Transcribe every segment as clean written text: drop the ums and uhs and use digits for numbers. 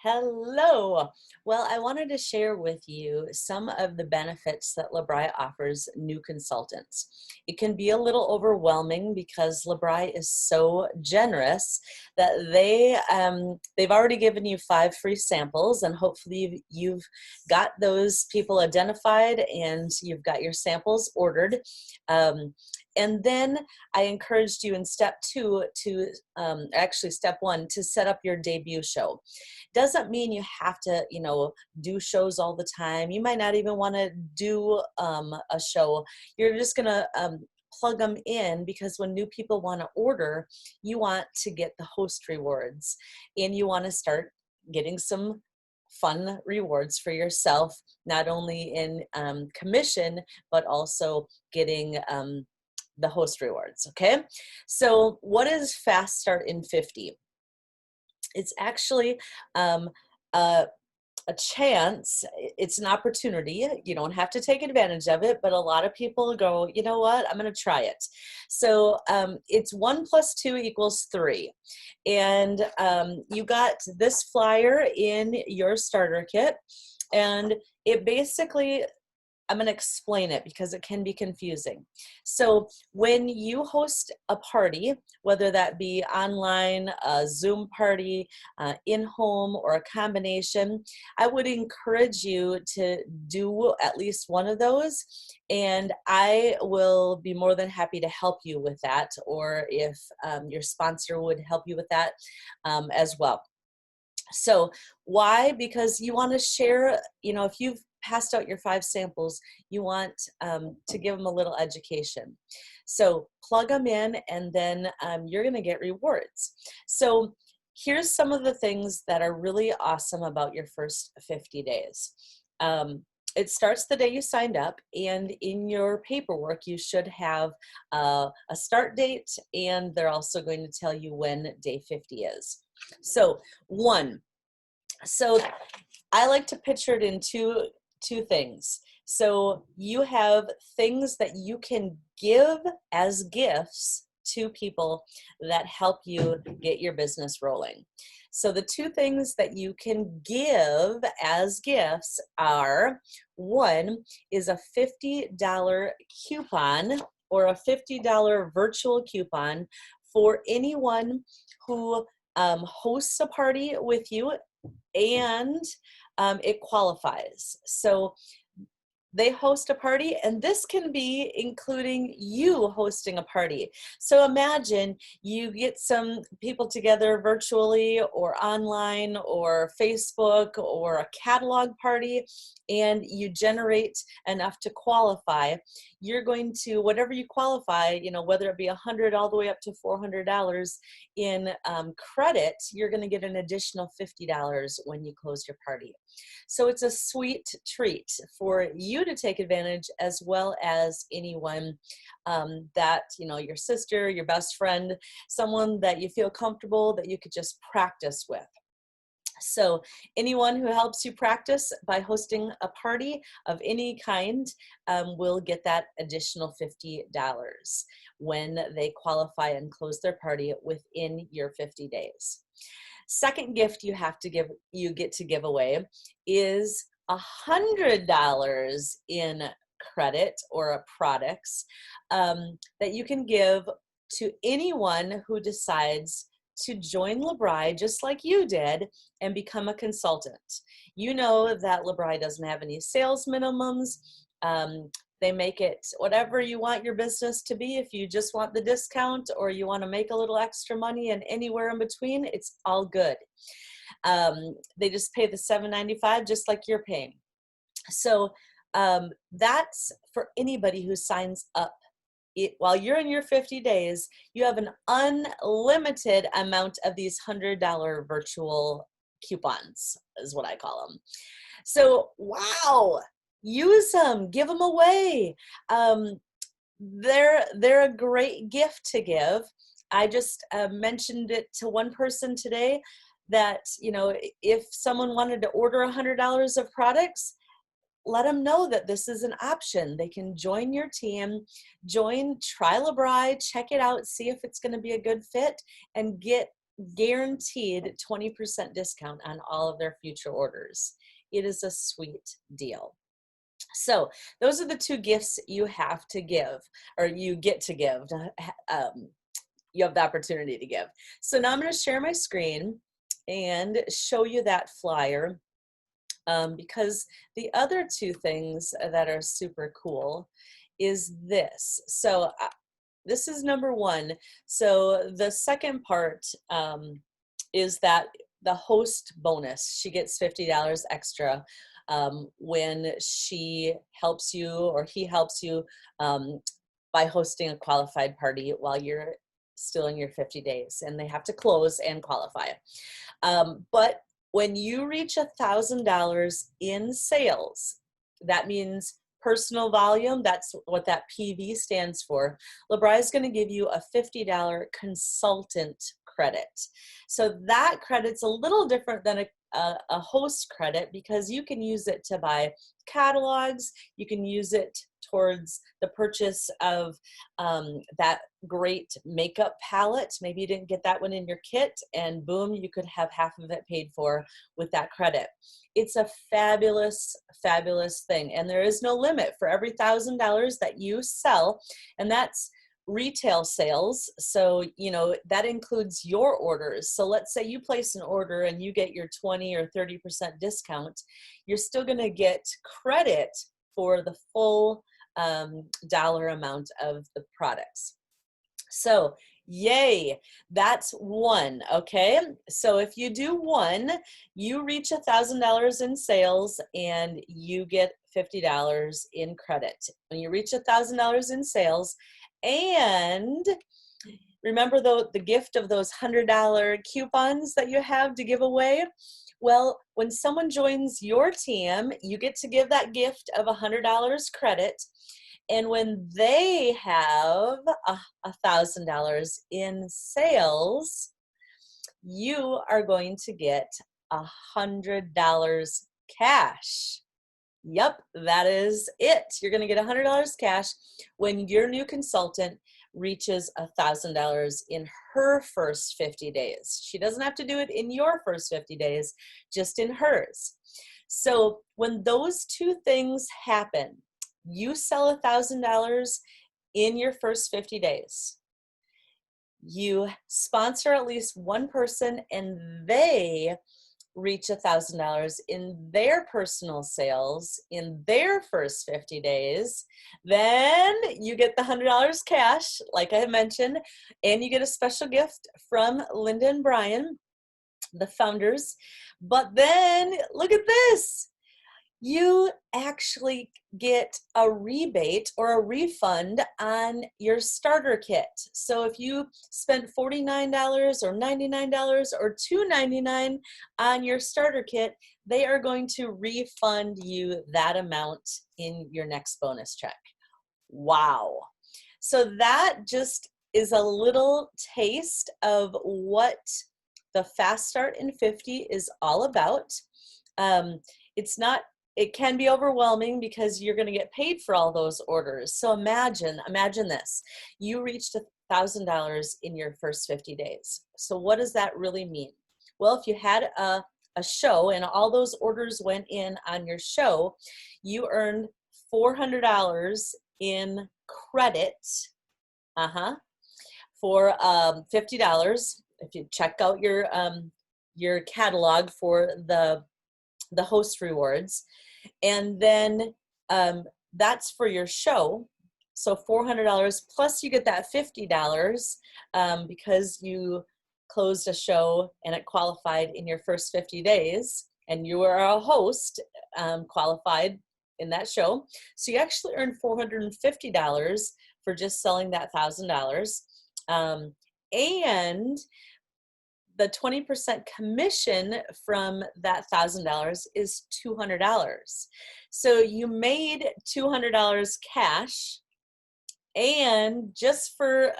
Hello. Well, I wanted to share with you some of the benefits that LeBri offers new consultants. It can be a little overwhelming because LeBri is so generous that they've already given you 5 free samples, and hopefully you've got those people identified and you've got your samples ordered. Um, and then I encouraged you in step two to actually step one to set up your debut show. Doesn't mean you have to, do shows all the time. You might not even want to do a show. You're just going to plug them in because when new people want to order, you want to get the host rewards and you want to start getting some fun rewards for yourself, not only in commission, but also getting the host rewards. Okay. So what is Fast Start in 50? It's actually um, a, a chance. It's an opportunity. You don't have to take advantage of it, but a lot of people go, you know what, I'm going to try it. So it's 1 + 2 = 3. And you got this flyer in your starter kit. And it basically, I'm going to explain it because it can be confusing. So when you host a party, whether that be online, a Zoom party, in-home, or a combination, I would encourage you to do at least one of those, and I will be more than happy to help you with that, or if your sponsor would help you with that as well. So why? Because you want to share, if you've passed out your 5 samples, you want to give them a little education. So plug them in and then you're going to get rewards. So here's some of the things that are really awesome about your first 50 days. It starts the day you signed up, and in your paperwork you should have a start date, and they're also going to tell you when day 50 is. So so I like to picture it in two things. So you have things that you can give as gifts to people that help you get your business rolling. So the two things that you can give as gifts are, one is a $50 coupon, or a $50 virtual coupon for anyone who hosts a party with you, and it qualifies. So they host a party, and this can be including you hosting a party. So imagine you get some people together virtually or online or Facebook or a catalog party, and you generate enough to qualify. You're going to, whatever you qualify, whether it be 100 all the way up to $400 in credit, you're going to get an additional $50 when you close your party. So it's a sweet treat for you to take advantage, as well as anyone that, your sister, your best friend, someone that you feel comfortable that you could just practice with. So anyone who helps you practice by hosting a party of any kind will get that additional $50 when they qualify and close their party within your 50 days. Second gift you get to give away is $100 in credit or products that you can give to anyone who decides to join LeBri just like you did and become a consultant. You know that LeBri doesn't have any sales minimums. They make it whatever you want your business to be. If you just want the discount or you want to make a little extra money, and anywhere in between, it's all good. They just pay the $7.95 just like you're paying. So that's for anybody who signs up. While you're in your 50 days, you have an unlimited amount of these $100 virtual coupons, is what I call them. So, wow, use them, give them away. They're a great gift to give. I just mentioned it to one person today that, if someone wanted to order $100 of products, let them know that this is an option. They can join your team, try LeBri, check it out, see if it's going to be a good fit, and get guaranteed 20% discount on all of their future orders. It is a sweet deal. So those are the two gifts you have to give, or you get to give. You have the opportunity to give. So now I'm going to share my screen and show you that flyer, because the other two things that are super cool is this. So this is number one. So the second part is that the host bonus, she gets $50 extra when she helps you, or he helps you, by hosting a qualified party while you're still in your 50 days, and they have to close and qualify. But when you reach $1,000 in sales, that means personal volume, that's what that PV stands for. LeBri is going to give you a $50 consultant credit. So that credit's a little different than a host credit, because you can use it to buy catalogs, you can use it towards the purchase of that great makeup palette. Maybe you didn't get that one in your kit, and boom, you could have half of it paid for with that credit. It's a fabulous, fabulous thing, and there is no limit for every $1,000 that you sell, and that's retail sales. So, you know, that includes your orders. So let's say you place an order and you get your 20 or 30% discount, you're still going to get credit for the full dollar amount of the products. So yay, that's one. Okay, so if you do one, you reach $1,000 in sales and you get $50 in credit. When you reach $1,000 in sales, and remember the gift of those $100 coupons that you have to give away? Well, when someone joins your team, you get to give that gift of $100 credit. And when they have $1,000 in sales, you are going to get $100 cash. Yep, that is it. You're going to get $100 cash when your new consultant reaches $1,000 in her first 50 days. She doesn't have to do it in your first 50 days, just in hers. So when those two things happen, you sell $1,000 in your first 50 days. You sponsor at least one person and they reach $1,000 in their personal sales in their first 50 days, then you get the $100 cash, like I mentioned, and you get a special gift from Linda and Brian, the founders. But then look at this. You actually get a rebate or a refund on your starter kit. So if you spent $49 or $99 or $2.99 on your starter kit, they are going to refund you that amount in your next bonus check. Wow. So that just is a little taste of what the Fast Start in 50 is all about. It can be overwhelming because you're going to get paid for all those orders. So imagine this. You reached $1,000 in your first 50 days. So what does that really mean? Well, if you had a show and all those orders went in on your show, you earned $400 in credit for $50. If you check out your catalog for the host rewards. And then that's for your show. So $400 plus you get that $50 because you closed a show and it qualified in your first 50 days and you were a host qualified in that show. So you actually earned $450 for just selling that $1,000. And the 20% commission from that $1,000 is $200. So you made $200 cash, and just for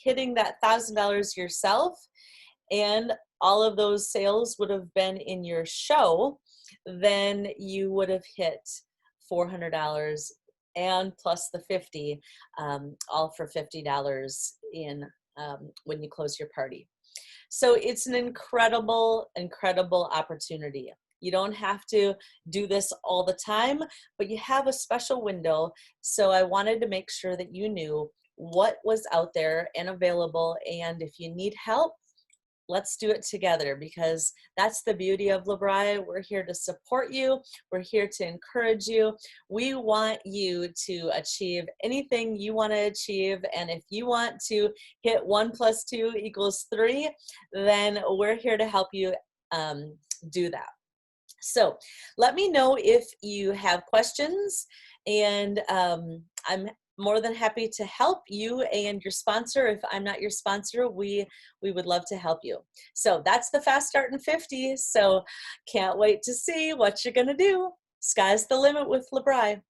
hitting that $1,000 yourself, and all of those sales would have been in your show, then you would have hit $400 and plus the $50, all for $50 in when you close your party. So it's an incredible, incredible opportunity. You don't have to do this all the time, but you have a special window. So I wanted to make sure that you knew what was out there and available. And if you need help, let's do it together, because that's the beauty of LeBri. We're here to support you. We're here to encourage you. We want you to achieve anything you want to achieve. And if you want to hit 1 + 2 = 3, then we're here to help you do that. So let me know if you have questions, and I'm more than happy to help you and your sponsor. If I'm not your sponsor, we would love to help you. So that's the Fast Start in 50. So can't wait to see what you're going to do. Sky's the limit with LeBri.